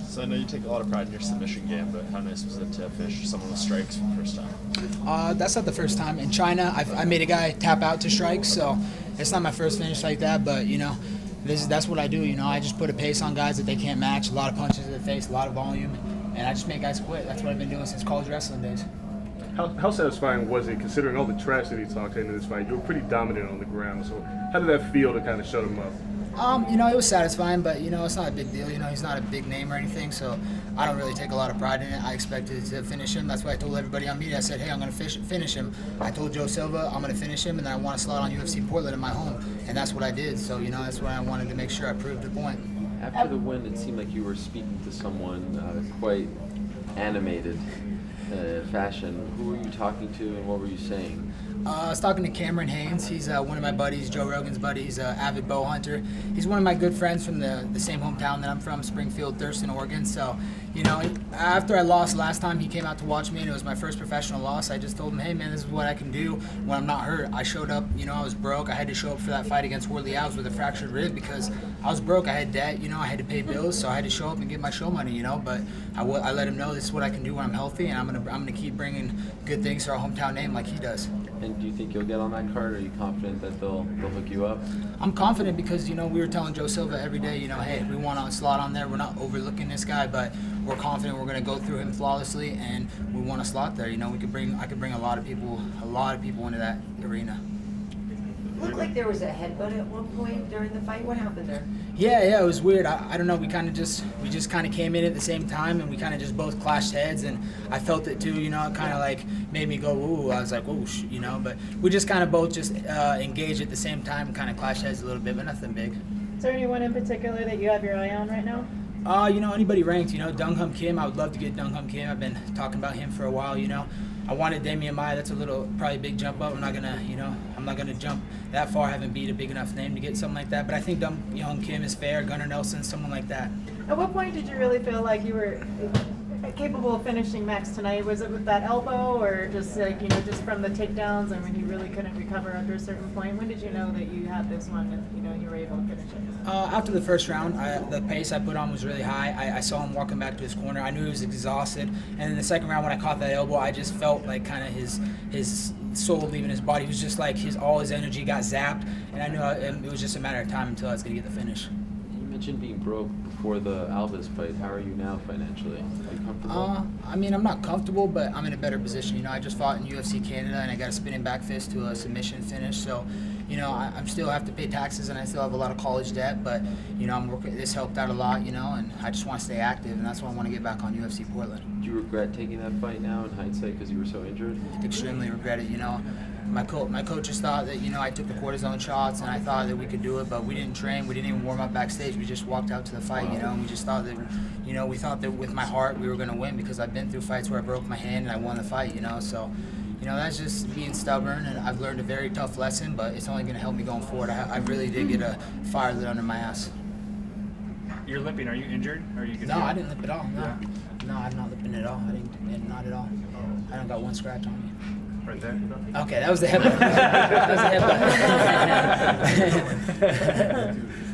So I know you take a lot of pride in your submission game, but how nice was it to finish someone with strikes for the first time? That's not the first time. In China, I made a guy tap out to strikes, so it's not my first finish like that, but, that's what I do. I just put a pace on guys that they can't match, a lot of punches in the face, a lot of volume, and I just make guys quit. That's what I've been doing since college wrestling days. How satisfying was it, considering all the trash that he talked into this fight? You were pretty dominant on the ground, so how did that feel to kind of shut him up? It was satisfying, but, it's not a big deal. He's not a big name or anything, so I don't really take a lot of pride in it. I expected to finish him. That's why I told everybody on media. I said, hey, I'm going to finish him. I told Joe Silva I'm going to finish him, and then I want to slot on UFC Portland in my home, and that's what I did. So, that's why I wanted to make sure I proved the point. After the win, it seemed like you were speaking to someone quite animated fashion. Who were you talking to, and what were you saying? I was talking to Cameron Haynes. He's one of my buddies, Joe Rogan's buddy. He's an avid bow hunter. He's one of my good friends from the same hometown that I'm from, Springfield, Thurston, Oregon. So, after I lost last time, he came out to watch me, and it was my first professional loss. I just told him, hey, man, this is what I can do when I'm not hurt. I showed up, I was broke. I had to show up for that fight against Worley Alves with a fractured rib because I was broke. I had debt, I had to pay bills, so I had to show up and get my show money, But I let him know this is what I can do when I'm healthy, and I'm gonna keep bringing good things to our hometown name like he does. And do you think you'll get on that card? Are you confident that they'll hook you up? I'm confident because, we were telling Joe Silva every day, hey, we want a slot on there. We're not overlooking this guy, but we're confident we're going to go through him flawlessly, and we want a slot there. I could bring a lot of people into that arena. It looked like there was a headbutt at one point during the fight. What happened there? Yeah, it was weird. I don't know. We just kind of came in at the same time, and we kind of just both clashed heads, and I felt it too. It kind of like made me go ooh. I was like whoosh, But we just kind of both just engaged at the same time, and kind of clashed heads a little bit, but nothing big. Is there anyone in particular that you have your eye on right now? Anybody ranked. Dong Hyun Kim. I would love to get Dong Hyun Kim. I've been talking about him for a while. I wanted Damian Maia. That's probably a big jump up. I'm not gonna jump that far. I haven't beat a big enough name to get something like that. But I think Dong Hyun Kim is fair. Gunnar Nelson, someone like that. At what point did you really feel like you were capable of finishing Max tonight? Was it with that elbow, or just just from the takedowns, and when he really couldn't recover after a certain point? When did you know that you had this one and you were able to finish it? After the first round, the pace I put on was really high. I saw him walking back to his corner. I knew he was exhausted. And in the second round, when I caught that elbow, I just felt like kind of his soul leaving his body. It was just like all his energy got zapped, and I knew it was just a matter of time until I was going to get the finish. You mentioned being broke before the Alves fight. How are you now financially? Are you comfortable? I'm not comfortable, but I'm in a better position. I just fought in UFC Canada, and I got a spinning back fist to a submission finish. So, I still have to pay taxes, and I still have a lot of college debt. But, I'm working. This helped out a lot, and I just want to stay active, and that's why I want to get back on UFC Portland. Do you regret taking that fight now in hindsight because you were so injured? Extremely regret it. My coaches thought that I took the cortisone shots, and I thought that we could do it, but we didn't train. We didn't even warm up backstage. We just walked out to the fight, and we just thought that we thought that with my heart we were going to win because I've been through fights where I broke my hand and I won the fight. So that's just being stubborn, and I've learned a very tough lesson, but it's only going to help me going forward. I really did get a fire lit under my ass. You're limping. Are you injured? Or are you No, I didn't limp at all. No, yeah. No, I'm not limping at all. Not at all. I don't got one scratch on me. Right there? Okay, that was the headbutt. That was the headbutt.